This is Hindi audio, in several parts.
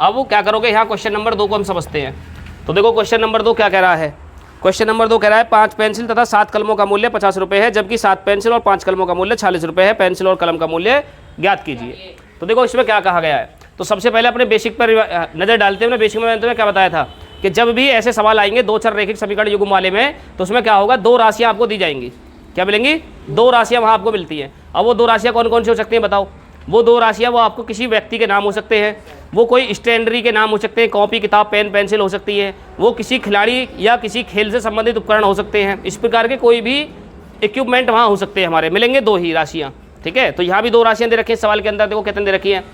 अब क्या करोगे, यहाँ क्वेश्चन नंबर 2 को हम समझते हैं। तो देखो क्वेश्चन नंबर 2 क्या कह रहा है। क्वेश्चन नंबर 2 कह रहा है 5 पेंसिल तथा 7 कलमों का मूल्य 50 रुपये है, जबकि 7 पेंसिल और 5 कलमों का मूल्य 40 रुपये है। पेंसिल और कलम का मूल्य ज्ञात कीजिए। तो देखो इसमें क्या कहा गया है। तो सबसे पहले अपने बेसिक पर नज़र डालते हैं। बेसिक में मैंने तुम्हें क्या बताया था कि जब भी ऐसे सवाल आएंगे 2 चर रैखिक समीकरण युग्म वाले में, तो उसमें क्या होगा, 2 राशियाँ आपको दी जाएंगी। क्या मिलेंगी? 2 राशियाँ वहाँ आपको मिलती हैं। अब वो 2 राशियाँ कौन कौन सी हो सकती हैं बताओ। वो 2 राशियाँ वो आपको किसी व्यक्ति के नाम हो सकते हैं, वो कोई स्टेशनरी के नाम हो सकते हैं, कॉपी किताब पेन पेंसिल हो सकती है, वो किसी खिलाड़ी या किसी खेल से संबंधित उपकरण हो सकते हैं। इस प्रकार के कोई भी इक्विपमेंट वहाँ हो सकते हैं हमारे। मिलेंगे 2 ही राशियाँ, ठीक है। तो यहाँ भी 2 राशियाँ दे रखी हैं सवाल के अंदर। देखो कितनी दे रखी है।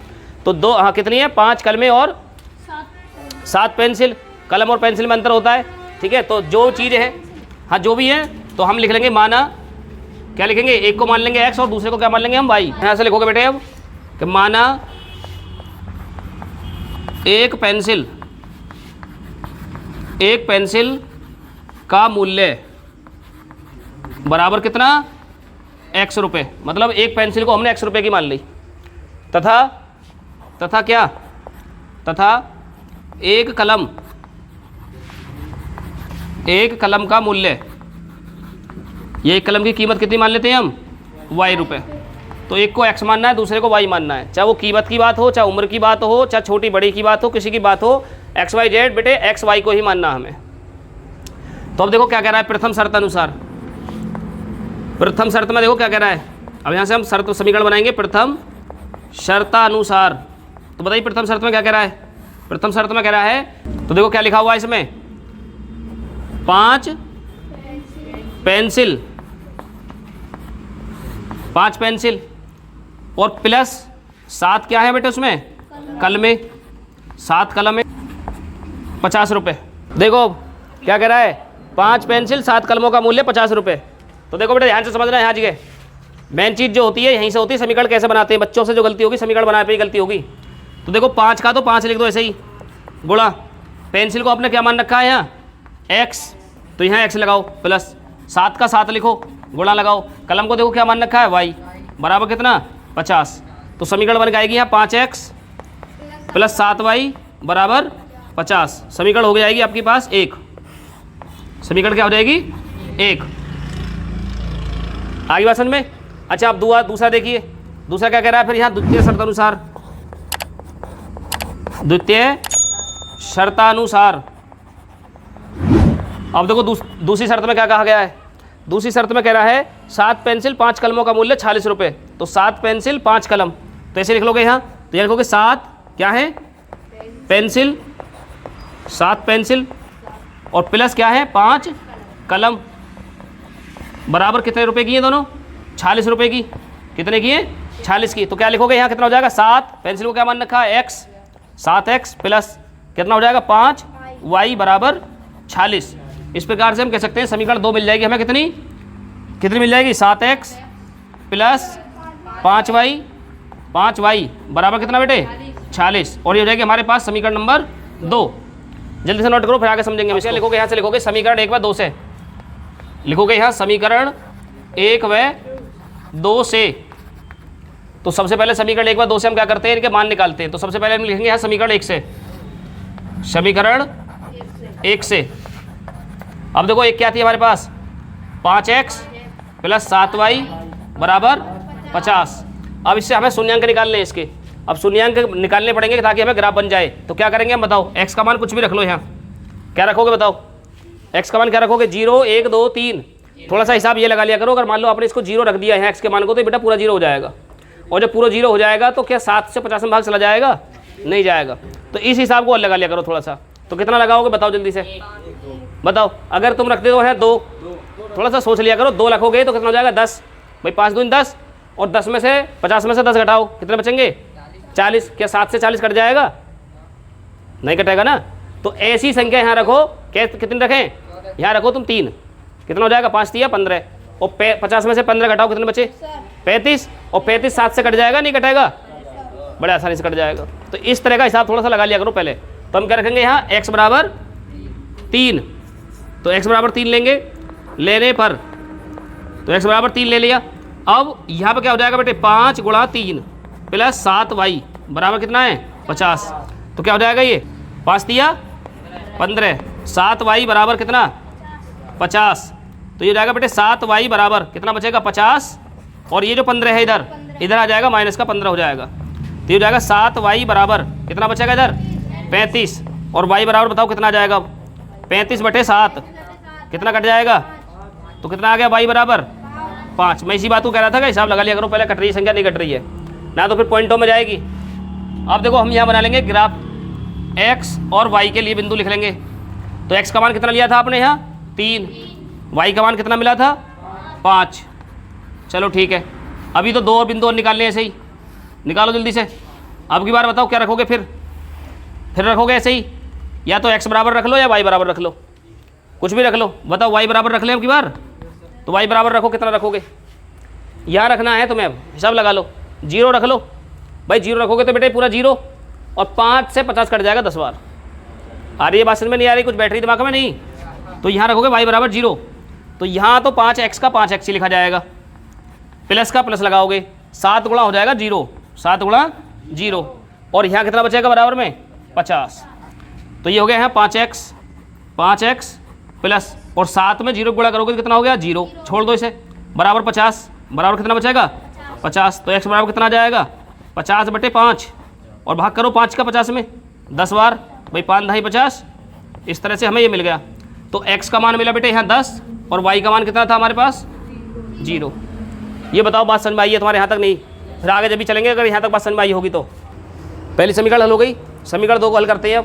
तो 2 हाँ कितनी है, 5 कलमें और 7 पेंसिल। कलम और पेंसिल में अंतर होता है, ठीक है। तो जो चीज़ है, हाँ जो भी है, तो हम लिख लेंगे माना, क्या लिखेंगे, एक को मान लेंगे x और दूसरे को क्या मान लेंगे हम y। यहाँ से लिखोगे बेटे अब कि माना एक पेंसिल का मूल्य बराबर कितना, x रुपये। मतलब एक पेंसिल को हमने x रुपये की मान ली, तथा क्या, तथा एक कलम का मूल्य, ये एक कलम की कीमत कितनी मान लेते हैं हम, y रुपये। तो एक को x मानना है, दूसरे को y मानना है। चाहे वो कीमत की बात हो, चाहे उम्र की बात हो, चाहे छोटी बड़ी की बात हो, किसी की बात हो, x y z बेटे x y को ही मानना हमें। तो अब देखो क्या कह रहा है प्रथम शर्त अनुसार। प्रथम शर्त में देखो क्या कह रहा है। अब यहाँ से हम शर्त समीकरण बनाएंगे प्रथम शर्तानुसार। तो बताइए प्रथम शर्त में क्या कह रहा है। प्रथम शर्त में कह रहा है, तो देखो क्या लिखा हुआ है इसमें, 5 पेंसिल और प्लस 7 क्या है बेटे उसमें, कलमें। 7 कलमें 50 रुपये। देखो क्या कह रहा है, 5 पेंसिल 7 कलमों का मूल्य 50 रुपये। तो देखो बेटा ध्यान से समझना है, यहाँ जगह मेन चीज़ जो होती है यहीं से होती है। समीकरण कैसे बनाते हैं, बच्चों से जो गलती होगी समीकरण बनाने पे ही गलती होगी। तो देखो 5 का तो 5 लिख दो ऐसे ही, गुणा पेंसिल को आपने क्या मान रखा है यहाँ x, तो यहाँ x लगाओ, प्लस 7 का 7 लिखो, गुणा लगाओ। कलम को देखो क्या मान रखा है y, बराबर कितना 50। तो समीकरण बन जाएगी यहाँ 5x प्लस 7y बराबर 50। समीकरण हो जाएगी आपके पास 1। समीकरण क्या हो जाएगी 1। आगे बात समझ में। अच्छा आप दूसरा देखिए, दूसरा क्या कह रहा है फिर यहाँ द्वितीय शर्तानुसार। द्वितीय शर्तानुसार। अब देखो दूसरी शर्त में क्या कहा गया है। दूसरी शर्त में कह रहा है 7 पेंसिल 5 कलमों का मूल्य 40 रुपये। तो 7 पेंसिल 5 कलम, तो ऐसे लिख लोगे यहाँ। तो यहाँ लिखोगे 7 क्या है पेंसिल, 7 पेंसिल और प्लस क्या है 5 कलम, बराबर कितने रुपए की है दोनों, 40 रुपये की। कितने की है 40 की। तो क्या लिखोगे यहाँ कितना हो जाएगा, 7 पेंसिल को क्या मान रखा है x, 7x प्लस कितना हो जाएगा 5y बराबर 40। इस प्रकार से हम कह सकते हैं समीकरण 2 मिल जाएगी हमें। कितनी मिल जाएगी, 7x प्लस 5y बराबर कितना बेटे 40। और ये हो जाएगी हमारे पास समीकरण नंबर 2। जल्दी से नोट करो फिर आगे समझेंगे। इसलिए लिखोगे यहाँ से लिखोगे समीकरण 1 व 2 से, लिखोगे यहाँ समीकरण 1 व 2 से। तो सबसे पहले समीकरण 1 व 2 से हम क्या करते हैं, इनके मान निकालते हैं। तो सबसे पहले हम लिखेंगे यहाँ समीकरण 1 से, समीकरण 1 से। अब देखो एक क्या थी हमारे पास, 5x प्लस 7y बराबर 50। अब इससे हमें शून्यांक निकालने हैं इसके। अब शून्यांक निकालने पड़ेंगे ताकि हमें ग्राफ बन जाए। तो क्या करेंगे हम बताओ, x का मान कुछ भी रख लो। यहाँ क्या रखोगे बताओ, x का मान क्या रखोगे, 0 1 2 3। थोड़ा सा हिसाब ये लगा लिया करो, अगर मान लो आपने इसको 0 रख दिया है x के मान को, तो बेटा पूरा 0 हो जाएगा। और जब पूरा 0 हो जाएगा तो क्या 7 से 50 में भाग चला जाएगा, नहीं जाएगा। तो इस हिसाब को और लगा लिया करो थोड़ा सा। तो कितना लगाओगे बताओ जल्दी से बताओ। अगर तुम रखते हो है 2, थोड़ा सा सोच लिया करो, 2 रखोगे तो कितना हो जाएगा 10। भाई 5 दूनी 10 और 10 में से 50 में से 10 घटाओ, कितने बचेंगे 40। क्या 7 से 40 कट जाएगा, नहीं कटेगा ना। तो ऐसी संख्या यहाँ रखो, कितनी रखें, यहाँ रखो तुम 3। कितना हो जाएगा 5 3 15। और 50 में से 15 घटाओ, कितने बचे 35। और 35 7 से कट जाएगा, नहीं कटेगा, बड़े आसानी से कट जाएगा। तो इस तरह का हिसाब थोड़ा सा लगा लिया करो पहले। तो हम क्या रखेंगे यहाँ x बराबर 3। तो x बराबर 3 लेंगे, लेने पर तो x बराबर 3 ले लिया। अब यहाँ पर क्या हो जाएगा बेटे, 5 गुणा 3 प्लस 7y बराबर कितना है 50। तो क्या हो जाएगा ये 5 तिया 15, 7y बराबर कितना 50। तो ये हो जाएगा बेटे 7y बराबर कितना बचेगा 50, और ये जो 15 है इधर आ जाएगा माइनस का 15 हो जाएगा। तो ये हो जाएगा 7y बराबर कितना बचेगा इधर 35, और y बराबर बताओ कितना आ जाएगा 35/7 कितना कट जाएगा, तो कितना आ गया y बराबर 5। मैं इसी बात को कह रहा था कि हिसाब लगा लिया करो, पहले कट रही है संख्या नहीं कट रही है ना, तो फिर पॉइंटों में जाएगी। अब देखो हम यहाँ बना लेंगे ग्राफ x और y के लिए बिंदु लिख लेंगे। तो x का मान कितना लिया था आपने यहाँ 3, y का मान कितना मिला था 5। चलो ठीक है, अभी तो 2 और बिंदु और निकालने ऐसे ही, निकालो जल्दी से। अब की बार बताओ क्या रखोगे, फिर रखोगे ऐसे ही, या तो x बराबर रख लो या y बराबर रख लो, कुछ भी रख लो। बताओ y बराबर रख लें अब की बार, तो y बराबर रखो, कितना रखोगे यहाँ रखना है तुम्हें, अब हिसाब लगा लो 0 रख लो भाई। 0 रखोगे तो बेटे पूरा 0, और 5 से 50 कट जाएगा 10 बार। आ रही है बात समझ में नहीं आ रही, कुछ बैटरी दिमाग में नहीं। तो यहाँ रखोगे y बराबर 0, तो यहाँ तो 5x का 5x ही लिखा जाएगा, प्लस का प्लस लगाओगे 7 गुणा हो जाएगा 0, 7 गुणा 0, और यहाँ कितना बचेगा बराबर में 50। तो ये हो गया यहाँ 5x प्लस, और 7 में 0 गुणा करोगे तो कितना हो गया 0, छोड़ दो इसे, बराबर 50, बराबर कितना बचेगा 50। तो x बराबर कितना आ जाएगा 50/5, और भाग करो 5 का 50 में 10 बार, भाई 5 ढाई 50। इस तरह से हमें ये मिल गया। तो x का मान मिला बेटे यहाँ 10, और y का मान कितना था हमारे पास 0। ये बताओ बात समझ में आई है तुम्हारे यहाँ तक नहीं, फिर आगे जब भी चलेंगे अगर यहाँ तक बात समझ में आई होगी तो। पहली समीकरण हल हो गई, समीकरण 2 को हल करते हैं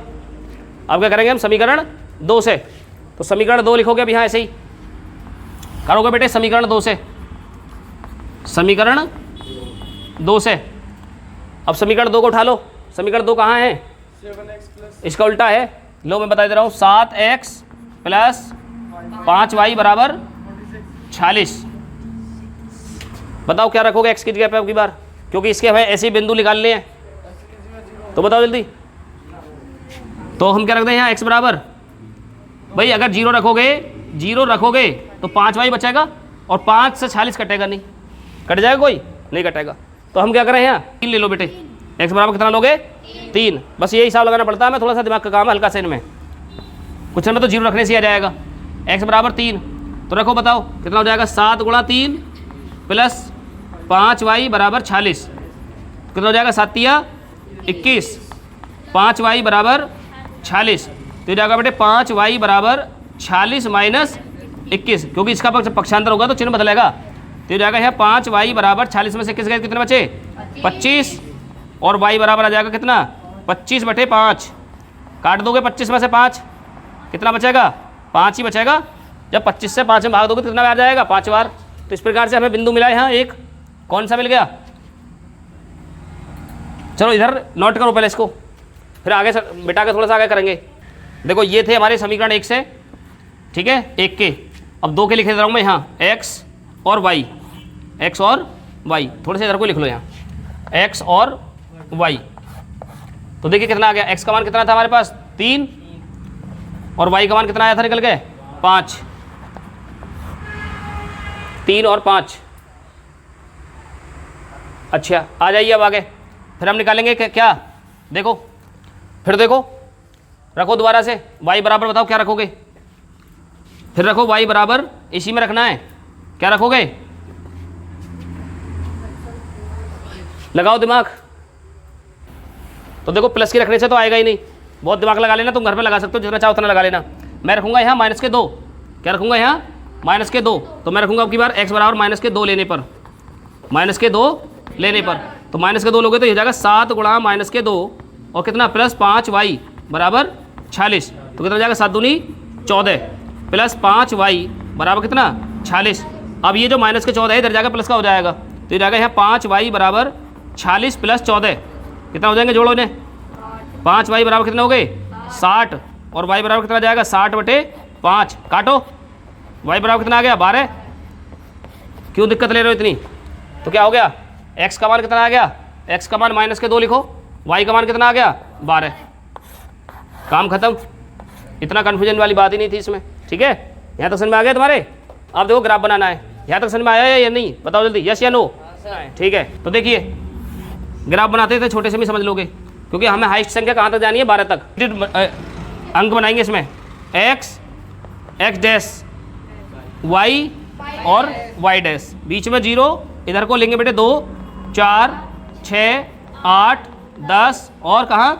अब क्या करेंगे हम समीकरण 2 से। तो समीकरण 2 लिखोगे अब यहाँ ऐसे ही करोगे बेटे, समीकरण 2 से, समीकरण 2 से। अब समीकरण 2 को उठा लो, समीकरण 2 कहाँ है 7x+, इसका उल्टा है, लो मैं बता दे रहा हूँ 7x + 5y बराबर 46। बताओ क्या रखोगे x की जगह पे अब की बार, क्योंकि इसके हमें ऐसे ही बिंदु निकालने हैं, तो बताओ जल्दी। तो हम क्या रखते हैं यहाँ x बराबर, भाई अगर 0 रखोगे तो 5y बचेगा, और 5 से 46 कटेगा नहीं, कट जाएगा कोई नहीं कटेगा। तो हम क्या करें यहाँ 3 ले लो बेटे, x बराबर कितना लोगे 3, बस यही हिसाब लगाना पड़ता है, मैं थोड़ा सा दिमाग का काम है हल्का से इनमें, कुछ में तो 0 रखने से आ जाएगा। x बराबर 3, तो रखो बताओ कितना हो जाएगा 7 गुणा 3 प्लस 5y बराबर 46, कितना हो जाएगा 7 तिया 21, 5y बराबर 46। तो जाएगा बेटे 5y बराबर 46 माइनस 21, क्योंकि इसका पक्षांतर होगा तो चिन्ह बदलेगा। तो ये जाएगा यहाँ 5y बराबर 46 में से 21 गए कितने बचे 25, और y बराबर आ जाएगा कितना 25/5। काट दोगे 25 में से 5, कितना बचेगा 5 ही बचेगा। जब 25 से 5 में भाग दोगे तो कितना आ जाएगा 5 बार। तो इस प्रकार से हमें बिंदु मिला यहाँ एक, कौन सा मिल गया, चलो इधर नोट करो पहले इसको, फिर आगे बिठा के थोड़ा सा आगे करेंगे। देखो ये थे हमारे समीकरण 1 से, ठीक है 1 के। अब 2 के लिखे दे रहा हूँ मैं यहाँ x और y, x और y, थोड़े से इधर को लिख लो यहाँ x और y। तो देखिए कितना आ गया, x का मान कितना था हमारे पास 3, और y का मान कितना आया था निकल गए 5, 3 और 5। अच्छा आ जाइए अब आगे, फिर हम निकालेंगे क्या, देखो फिर देखो, रखो दोबारा से y बराबर, बताओ क्या रखोगे, फिर रखो y बराबर, इसी में रखना है, क्या रखोगे, लगाओ दिमाग। तो देखो प्लस की रखने से तो आएगा ही नहीं, बहुत दिमाग लगा लेना, तुम घर पे लगा सकते हो जितना चाहो उतना लगा लेना। मैं रखूंगा यहाँ -2, क्या रखूंगा यहाँ -2, तो मैं रखूंगा अब की बार x बराबर -2 लेने पर, -2 लेने पर, तो -2 लोगे तो ये हो जाएगा 7 गुणा -2 और कितना प्लस 5y बराबर 46, तो कितना हो जाएगा 7 दूनी 14 प्लस 5y बराबर कितना 46। अब ये जो -14 है इधर जाकर प्लस का हो जाएगा, तो ये जाएगा यहाँ 5y बराबर 46 प्लस 14, कितना हो जाएंगे जोड़ो इन्हें, 5y बराबर कितने हो गए 60, और y बराबर कितना जाएगा 60/5, काटो, y बराबर कितना आ गया 12। क्यों दिक्कत ले रहे हो इतनी, तो क्या हो गया x का मान कितना आ गया, x का मान -2 लिखो, y का मान कितना आ गया 12, काम खत्म। इतना कन्फ्यूजन वाली बात ही नहीं थी इसमें, ठीक है। यहाँ तक समझ में आ गया तुम्हारे। अब देखो ग्राफ बनाना है, यहाँ तक समझ में आया है या नहीं, बताओ जल्दी, यस या नो, ठीक है। तो देखिए ग्राफ बनाते थे छोटे से भी समझ लोगे, क्योंकि हमें हाईएस्ट संख्या कहाँ तक जानी है, 12 तक। अंक बनाएंगे इसमें एक्स, एक्स डैश, वाई और वाई डैश, बीच में 0, इधर को लेंगे बेटे 2, 4, 6, 8, 10 और कहाँ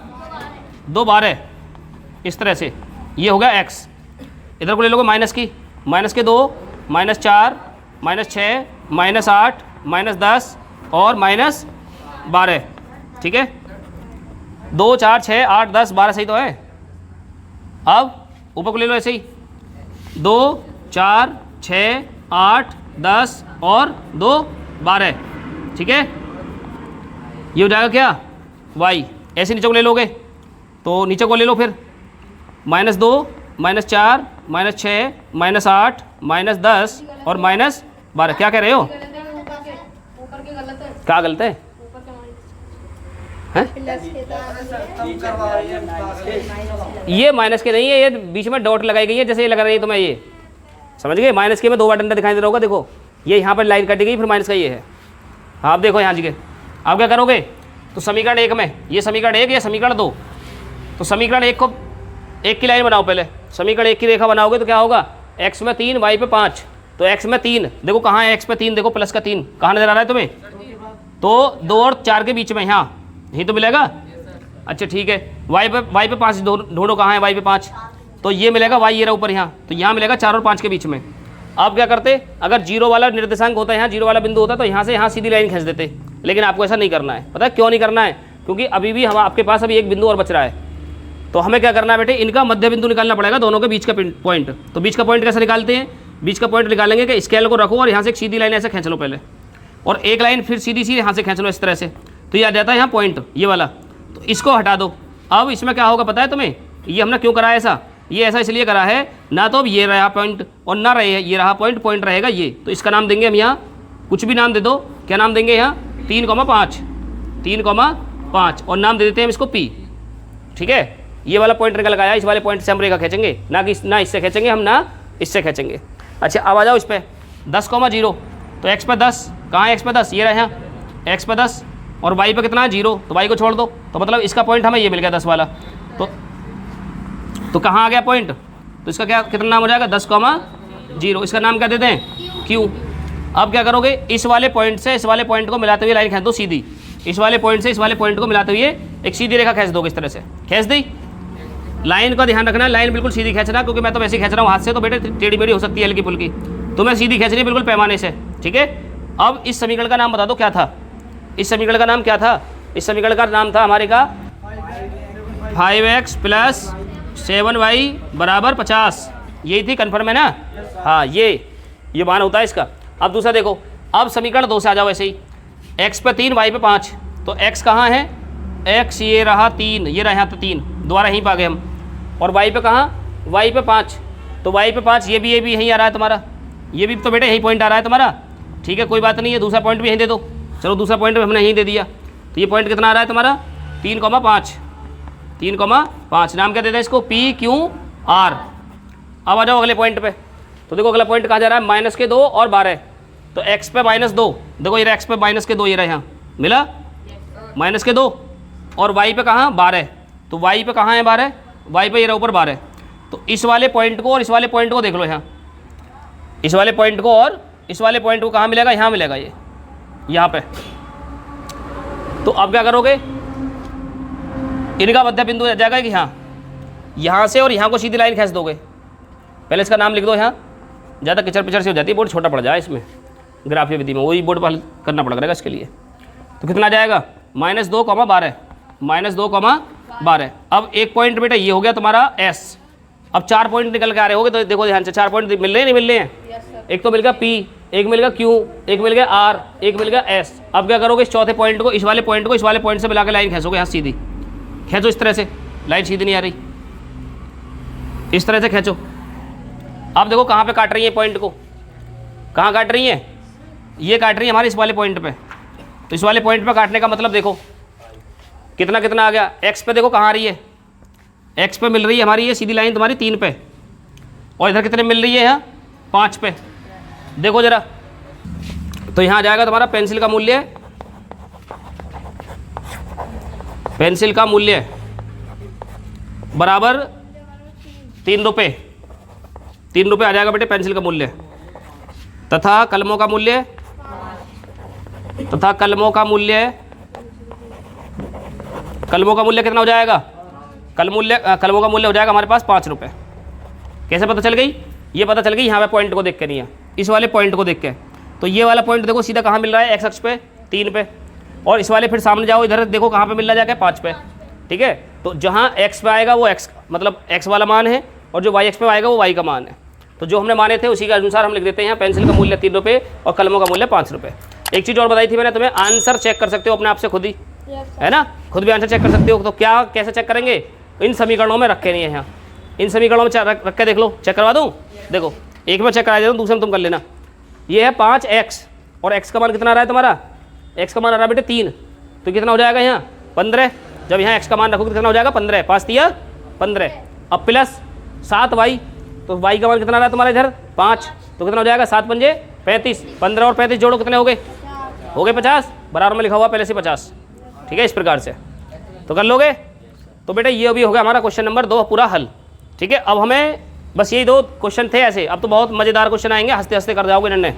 2, 12, इस तरह से। ये हो गया x। इधर को ले लोगे माइनस की, -2, -4, -6, -8, -10 और -12, ठीक है। 2, 4, 6, 8, 10, 12 सही तो है। अब ऊपर को ले लो ऐसे ही, 2, 4, 6, 8, 10 और 2, 12, ठीक है। ये हो जाएगा क्या, y। ऐसे नीचे को ले लोगे तो नीचे को ले लो फिर, -2, -4, -6, -8, -10 और -12। क्या कह रहे हो, ऊपर के गलत है। क्या गलत है, ये माइनस के नहीं है, ये बीच में डॉट लगाई गई है, जैसे ये लगा रही है तुम्हें, ये समझ गए। माइनस के में 2 बार डंडा दिखाई दे रहा होगा, देखो ये यहाँ पर लाइन कटी गई, फिर माइनस का ये है। आप देखो यहाँ जी के, आप क्या करोगे, तो समीकरण 1 में, ये समीकरण 1 या समीकरण 2, तो समीकरण 1 को 1 की लाइन बनाओ पहले। समीकरण 1 की रेखा बनाओगे तो क्या होगा, x में 3, y पे 5, तो x में 3 देखो कहाँ है, x पे 3 देखो, प्लस का 3 कहाँ नजर आ रहा है तुम्हें, तो 2 और 4 के बीच में, यहाँ यही तो मिलेगा। अच्छा ठीक है, y पे 5 ढूंढो कहाँ है, y पे 5, तो ये मिलेगा y, ये रहा ऊपर यहाँ, तो यहाँ मिलेगा 4 और 5 के बीच में। आप क्या करते, अगर 0 वाला निर्देशांक होता है, यहाँ 0 वाला बिंदु होता है, तो यहाँ से यहाँ सीधी लाइन खींच देते, लेकिन आपको ऐसा नहीं करना है। पता है क्यों नहीं करना है, क्योंकि अभी भी हम आपके पास अभी एक बिंदु और बच रहा है, तो हमें क्या करना है बेटे, इनका मध्य बिंदु निकालना पड़ेगा, दोनों के बीच का पॉइंट। तो बीच का पॉइंट कैसे निकालते हैं, बीच का पॉइंट निकालेंगे कि स्केल को रखो और यहाँ से एक सीधी लाइन ऐसे खींच लो पहले, और एक लाइन फिर सीधी सीधी यहाँ से खींच लो इस तरह से, तो ये आ जाता है यहाँ पॉइंट, ये वाला। तो इसको हटा दो। अब इसमें क्या होगा पता है तुम्हें, ये हमने क्यों करा है ऐसा, ये ऐसा इसलिए करा है, ना तो अब ये रहा पॉइंट और ना रहे ये रहा पॉइंट, पॉइंट रहेगा ये, तो इसका नाम देंगे हम यहाँ, कुछ भी नाम दे दो, क्या नाम देंगे यहाँ, 3,5, 3,5 और नाम दे देते हैं हम इसको P, ठीक है। ये वाला पॉइंट निकल गया, इस वाले पॉइंट से हम रेखा खींचेंगे, ना इससे खींचेंगे हम, ना इससे खींचेंगे। अच्छा अब आ जाओ इस पर 10,0, तो x पे 10 कहाँ है, x पे 10 ये रहा यहाँ, x पे 10 और y पे कितना है 0, तो y को छोड़ दो, तो मतलब इसका पॉइंट हमें ये मिल गया 10 वाला। तो कहाँ आ गया पॉइंट, तो इसका क्या कितना नाम हो जाएगा, 10,0, इसका नाम क्या देते हैं Q। अब क्या करोगे, इस वाले पॉइंट से इस वाले पॉइंट को मिलाते हुए लाइन खींच दो सीधी, इस वाले पॉइंट से इस वाले पॉइंट को मिलाते हुए एक सीधी रेखा खींच दोगे, इस तरह से खींच दी। लाइन का ध्यान रखना, लाइन बिल्कुल सीधी खींचना, क्योंकि मैं तो वैसे ही खींच रहा हूँ हाथ से, तो बेटे टेढ़ी मेढ़ी हो सकती है हल्की फुल्की, तुम्हें सीधी खींचनी है बिल्कुल पैमाने से, ठीक है। अब इस समीकरण का नाम बता दो क्या था, इस समीकरण का नाम क्या था, इस समीकरण का नाम था हमारे का 5x + 7y = 50, यही थी, कन्फर्म है ना, हाँ ये मान होता है इसका। अब दूसरा देखो, अब समीकरण 2 से आ जाओ ऐसे ही, x पे 3 y पे 5, तो x कहाँ है, x ये रहा 3, ये रहा यहाँ तो 3 दोबारा यहीं पा गए हम, और y पे कहाँ, y पे 5, तो y पे 5 ये भी यहीं आ रहा है तुम्हारा, ये भी तो बेटे यही पॉइंट आ रहा है तुम्हारा, ठीक है कोई बात नहीं है, दूसरा पॉइंट भी यहीं दे दो, चलो दूसरा पॉइंट भी हमने यहीं दे दिया, तो ये पॉइंट कितना आ रहा है तुम्हारा 3,5, 3,5, नाम क्या देते हैं इसको, PQR। अब आ जाओ अगले पॉइंट पे, तो देखो अगला पॉइंट कहाँ जा रहा है, -2 और 12, तो x पे -2, देखो ये x पे -2 ये रहा यहाँ मिला, -2 और y पे कहाँ 12, तो y पे कहाँ है 12, y पे ये रहा ऊपर 12, तो इस वाले पॉइंट को और इस वाले पॉइंट को देख लो यहाँ, इस वाले पॉइंट को और इस वाले पॉइंट को कहाँ मिलेगा, यहाँ मिलेगा ये यहाँ पे। तो अब क्या करोगे, इनका मध्य बिंदु आ जाएगा कि यहाँ से और यहाँ को सीधी लाइन खींच दोगे, पहले इसका नाम लिख दो यहाँ, ज़्यादा किचड़ पिचड़ से हो जाती है, बोर्ड छोटा पड़ जाए इसमें ग्राफीय विधि में, वही बोर्ड पर हल करना पड़ेगा इसके लिए। तो कितना आ जाएगा, -2,12, -2,12। अब एक पॉइंट बेटा ये हो गया तुम्हारा S, अब 4 पॉइंट निकल के आ रहे होगे, तो देखो ध्यान से 4 पॉइंट मिल रहे हैं नहीं मिल रहे हैं, एक तो मिल गया P, एक मिल गया Q, एक मिल गया R, एक मिल गया S। अब क्या करोगे, इस चौथे पॉइंट को इस वाले पॉइंट को इस वाले पॉइंट से मिला के लाइन खींचोगे यहाँ सीधी, खींचो इस तरह से, लाइन सीधी नहीं आ रही, इस तरह से खींचो। अब देखो कहाँ पे काट रही है पॉइंट को, कहाँ काट रही है, ये काट रही है हमारे इस वाले पॉइंट पे, तो इस वाले पॉइंट पे काटने का मतलब देखो कितना कितना आ गया, x पे देखो कहाँ आ रही है, x पे मिल रही है हमारी ये सीधी लाइन तुम्हारी 3 पे, और इधर कितने मिल रही है यहाँ 5 पे, देखो जरा, तो यहाँ आ जाएगा तुम्हारा पेंसिल का मूल्य पेंसिल का मूल्य बराबर 3 रुपये, 3 रुपये आ जाएगा बेटे पेंसिल का मूल्य। तथा कलमों का मूल्य, तथा कलमों का मूल्य, कलमों का मूल्य कितना हो जाएगा? कलमों का मूल्य हो जाएगा हमारे पास 5 रुपये। कैसे पता चल गई? ये पता चल गई यहाँ पे पॉइंट को देख के नहीं है, इस वाले पॉइंट को देख के। तो ये वाला पॉइंट देखो सीधा कहाँ मिल रहा है? एक्स अक्ष पे 3 पे, और इस वाले फिर सामने जाओ इधर देखो कहाँ पे मिल रहा जाएगा? 5 पे। ठीक है, तो जहाँ एक्स पे आएगा वो एक्स मतलब एक्स वाला मान है, और जो वाई एक्स पे आएगा वो वाई का मान है। तो जो हमने माने थे उसी के अनुसार हम लिख देते हैं। पेंसिल का मूल्य 3 रुपये और कलमों का मूल्य 5 रुपये। एक चीज़ और बताई थी मैंने तुम्हें, आंसर चेक कर सकते हो अपने आप से खुद ही, है ना? खुद भी आंसर चेक कर सकते हो। तो क्या कैसे चेक करेंगे? इन समीकरणों में रखे नहीं है यहाँ, इन समीकरणों में रख के देख लो। चेक करवा दूँ? देखो एक में चेक करा देता हूँ, दूसरे में तुम कर लेना। ये है 5x और x का मान कितना आ रहा है तुम्हारा? x का मान आ रहा है बेटे 3, तो कितना हो जाएगा यहाँ? 15। जब यहाँ x का मान रखोगे कितना हो जाएगा? 15, 5 तिया 15। अब प्लस 7y, तो y का मान कितना आ रहा है तुम्हारा इधर? 5, तो कितना हो जाएगा? 7 पंजे 35, 15 और 35 जोड़ो कितने हो गए? हो गए 50। बराबर में लिखा हुआ पहले से 50। ठीक है, इस प्रकार से तो कर लोगे। तो बेटा ये भी हो गया हमारा क्वेश्चन नंबर 2 पूरा हल। ठीक है, अब हमें बस यही 2 क्वेश्चन थे ऐसे। अब तो बहुत मज़ेदार क्वेश्चन आएंगे, हंसते हंसते कर जाओगे निर्णय।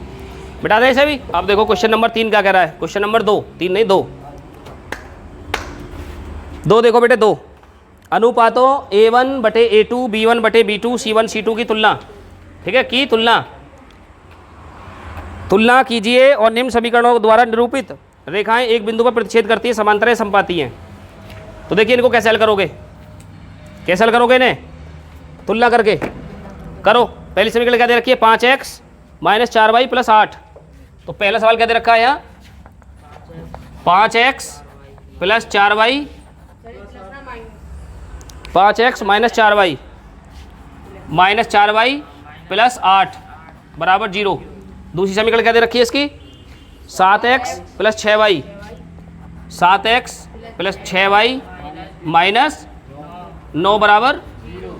बेटा दें ऐसे भी। अब देखो क्वेश्चन नंबर 3 क्या कह रहा है? क्वेश्चन नंबर 2, 3 नहीं 2 देखो बेटे 2 अनुपातों A1/A2, B1/B2, C1/C2 की तुलना। ठीक है, की तुलना कीजिए और निम्न समीकरणों द्वारा निरूपित रेखाएं एक बिंदु पर प्रतिच्छेद करती है, समांतर है, समपाती हैं। तो देखिए इनको कैसे हल करोगे? कैसे हल करोगे इन्हें? तुलना करके करो। पहली समीकरण क्या दे रखी है? 5x - 4y + 8। तो पहला सवाल क्या दे रखा है यहाँ? 5x + 4y, 5x - 4y + 8 बराबर 0। दूसरी समीकरण क्या दे रखी है इसकी? 7x + 6y, 7x + 6y - 9 बराबर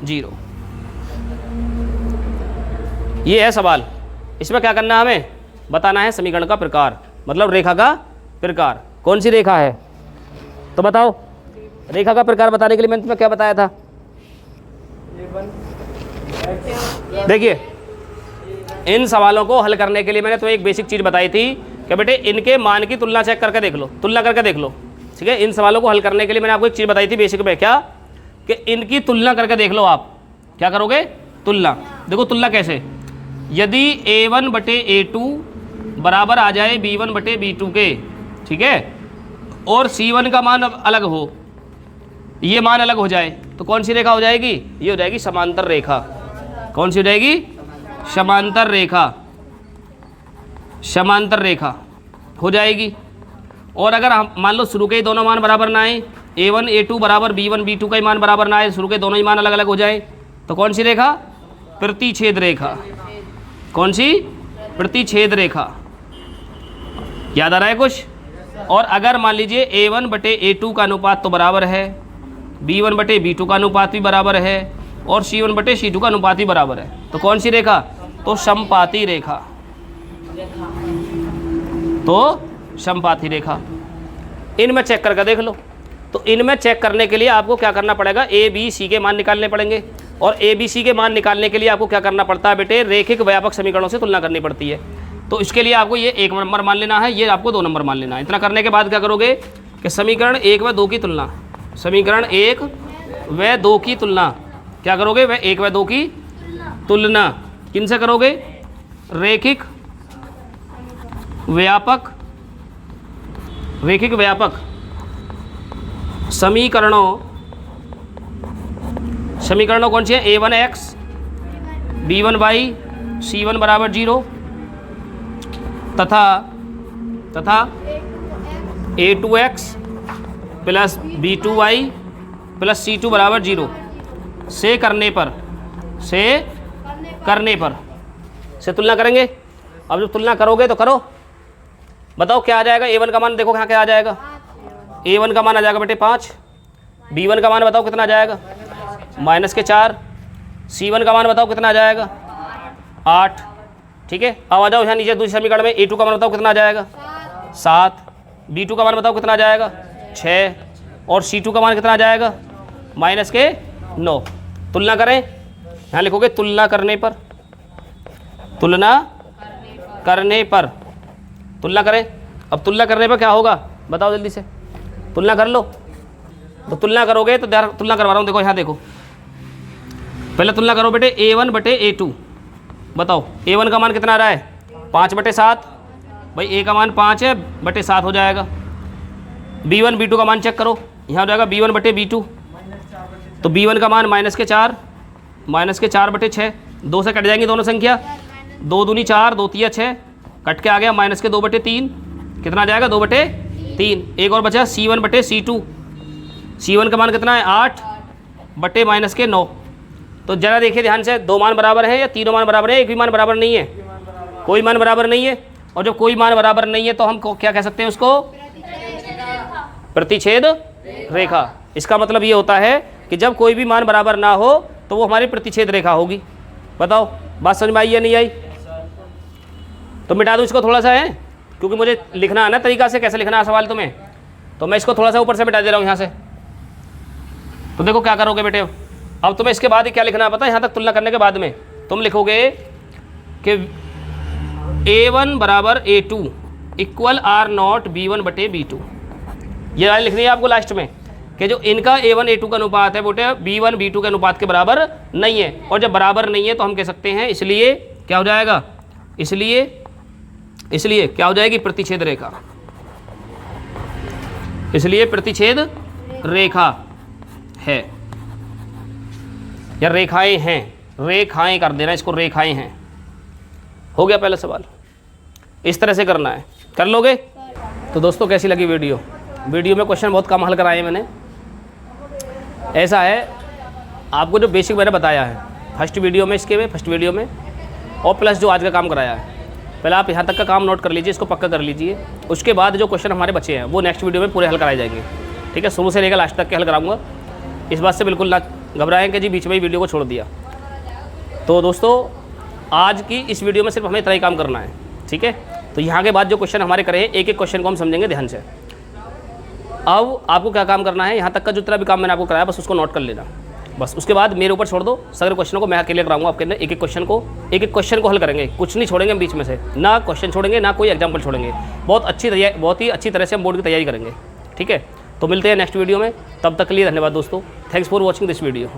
0। ये है सवाल। इसमें क्या करना है हमें? बताना है समीकरण का प्रकार, मतलब रेखा का प्रकार। कौन सी रेखा है तो बताओ? रेखा का प्रकार बताने के लिए मैंने तुम्हें क्या बताया था? देखिए इन सवालों को हल करने के लिए मैंने तुम्हें एक बेसिक चीज़ बताई थी कि बेटे इनके मान की तुलना चेक करके देख लो, तुलना करके देख लो। ठीक है, इन सवालों को हल करने के लिए मैंने आपको एक चीज़ बताई थी बेसिक में, क्या कि इनकी तुलना करके देख लो। आप क्या करोगे? तुलना। देखो तुलना कैसे? यदि A1/A2 बराबर आ जाए B1/B2 के, ठीक है, और C1 का मान अलग हो, ये मान अलग हो जाए, तो कौन सी रेखा हो जाएगी? ये हो जाएगी समांतर रेखा। कौन सी हो जाएगी? समांतर रेखा। समांतर रेखा हो जाएगी। और अगर हम मान लो शुरू के ही दोनों मान बराबर ना आए, A1/A2 बराबर B1/B2 का ही मान बराबर ना आए, शुरू के दोनों ही मान अलग अलग हो जाए, तो कौन सी रेखा? प्रतिच्छेद रेखा। कौन सी? प्रतिच्छेद रेखा। याद आ रहा है कुछ? और अगर मान लीजिए A1/A2 का अनुपात तो बराबर है, B1/B2 का अनुपात भी बराबर है, और C1/C2 का अनुपात भी बराबर है, तो कौन सी रेखा? तो समपाती रेखा। तो समपाती रेखा। इनमें चेक करके देख लो। तो इनमें चेक करने के लिए आपको क्या करना पड़ेगा? A, B, C के मान निकालने पड़ेंगे। और A, B, C के मान निकालने के लिए आपको क्या करना पड़ता है बेटे? रेखिक व्यापक समीकरणों से तुलना करनी पड़ती है। तो इसके लिए आपको ये 1 नंबर मान लेना है, ये आपको 2 नंबर मान लेना है। इतना करने के बाद क्या करोगे कि समीकरण 1 व 2 की तुलना, समीकरण 1 व 2 की तुलना क्या करोगे? वह 1 व 2 की तुलना किन से करोगे? रेखिक व्यापक, रेखिक व्यापक समीकरणों कौन सी है? A1x B1y C1 बराबर 0 तथा A2x + B2y + C2 बराबर 0 से करने पर से तुलना करेंगे। अब जब तुलना करोगे तो करो, बताओ क्या आ जाएगा? A1 का मान देखो यहाँ क्या आ जाएगा? A1 का मान आ जाएगा बेटे 5, B1 का मान बताओ कितना आ जाएगा? -4, C1 का मान बताओ कितना आ जाएगा? 8। ठीक है, अब आ जाओ यहाँ नीचे दूसरे समीकरण में। A2 का मान बताओ कितना आ जाएगा? 7, B2 का मान बताओ कितना आ जाएगा? 6, और C2 का मान कितना आ जाएगा, माइनस के 9। तुलना करें, यहाँ लिखोगे तुलना करने पर, तुलना करने पर, तुलना करें। अब तुलना करने पर क्या होगा बताओ जल्दी से, तुलना कर लो। तो तुलना करोगे तो तुलना करवा रहा हूँ, देखो यहाँ देखो, पहले तुलना करो बेटे A1 बटे A2। बताओ A1 का मान कितना आ रहा है, 5/7। भाई A का मान 5 है, बटे 7 हो जाएगा। B1 B2 का मान चेक करो, यहाँ हो जाएगा B1 बटे B2। तो B1 का मान माइनस के 4 बटे 6, 2 से कट जाएंगी दोनों संख्या, 2 दूनी 4, 2 तिया 6, कट के आ गया माइनस के 2 बटे 3, कितना आ जाएगा 2 बटे 3। एक और बचा C1 बटे C2, C1 का मान कितना है 8 बटे माइनस के 9। तो जरा देखिए ध्यान से, 2 मान बराबर है या तीनों मान बराबर है, एक भी मान बराबर नहीं है, कोई मान बराबर नहीं है। और जब कोई मान बराबर नहीं है तो हम क्या कह सकते हैं उसको, प्रतिच्छेद रेखा। इसका मतलब ये होता है कि जब कोई भी मान बराबर ना हो तो वो हमारी प्रतिच्छेद रेखा होगी। बताओ बात समझ में आई या नहीं आई? तो मिटा दूँ इसको थोड़ा सा है, क्योंकि मुझे लिखना है ना तरीका से, कैसे लिखना है सवाल तुम्हें, तो मैं इसको थोड़ा सा ऊपर से मिटा दे रहा हूँ यहाँ से। तो देखो क्या करोगे बेटे, अब तुम्हें इसके बाद ही क्या लिखना है पता है, यहाँ तक तुलना करने के बाद में तुम लिखोगे कि A1 बराबर A2 इक्वल R0 B1 बटे B2। ये लाइन लिखनी है आपको लास्ट में, कि जो इनका A1 A2 का अनुपात है बेटे B1 B2 के अनुपात के बराबर नहीं है। और जब बराबर नहीं है तो हम कह सकते हैं इसलिए क्या हो जाएगा, इसलिए क्या हो जाएगी, प्रतिच्छेद रेखा। इसलिए प्रतिच्छेद रेखा है या रेखाएं हैं, रेखाएं कर देना इसको, रेखाएं हैं। हो गया पहला सवाल, इस तरह से करना है, कर लोगे? तो दोस्तों कैसी लगी वीडियो? वीडियो में क्वेश्चन बहुत कम हल कराए मैंने। ऐसा है, आपको जो बेसिक मैंने बताया है फर्स्ट वीडियो में और प्लस जो आज का काम कराया है, पहले आप यहाँ तक का काम नोट कर लीजिए, इसको पक्का कर लीजिए। उसके बाद जो क्वेश्चन हमारे बचे हैं वो नेक्स्ट वीडियो में पूरे हल कराए जाएंगे। ठीक है, शुरू से लेकर लास्ट तक के हल कराऊंगा, इस बात से बिल्कुल ना घबराएं कि जी बीच में ही वीडियो को छोड़ दिया। तो दोस्तों आज की इस वीडियो में सिर्फ हमें इतना ही काम करना है। ठीक है, तो यहाँ के बाद जो क्वेश्चन हमारे करे हैं एक एक क्वेश्चन को हम समझेंगे ध्यान से। अब आपको क्या काम करना है, यहाँ तक का जितना भी काम मैंने आपको कराया बस उसको नोट कर लेना, बस उसके बाद मेरे ऊपर छोड़ दो। सारे क्वेश्चनों को मैं अकेले कराऊंगा आपके अंदर, एक एक क्वेश्चन को हल करेंगे, कुछ नहीं छोड़ेंगे हम बीच में से, ना क्वेश्चन छोड़ेंगे ना कोई एग्जाम्पल छोड़ेंगे। बहुत ही अच्छी तरह से हम बोर्ड की तैयारी करेंगे। ठीक है, तो मिलते हैं नेक्स्ट वीडियो में, तब तक के लिए धन्यवाद दोस्तों। Thanks for watching this video.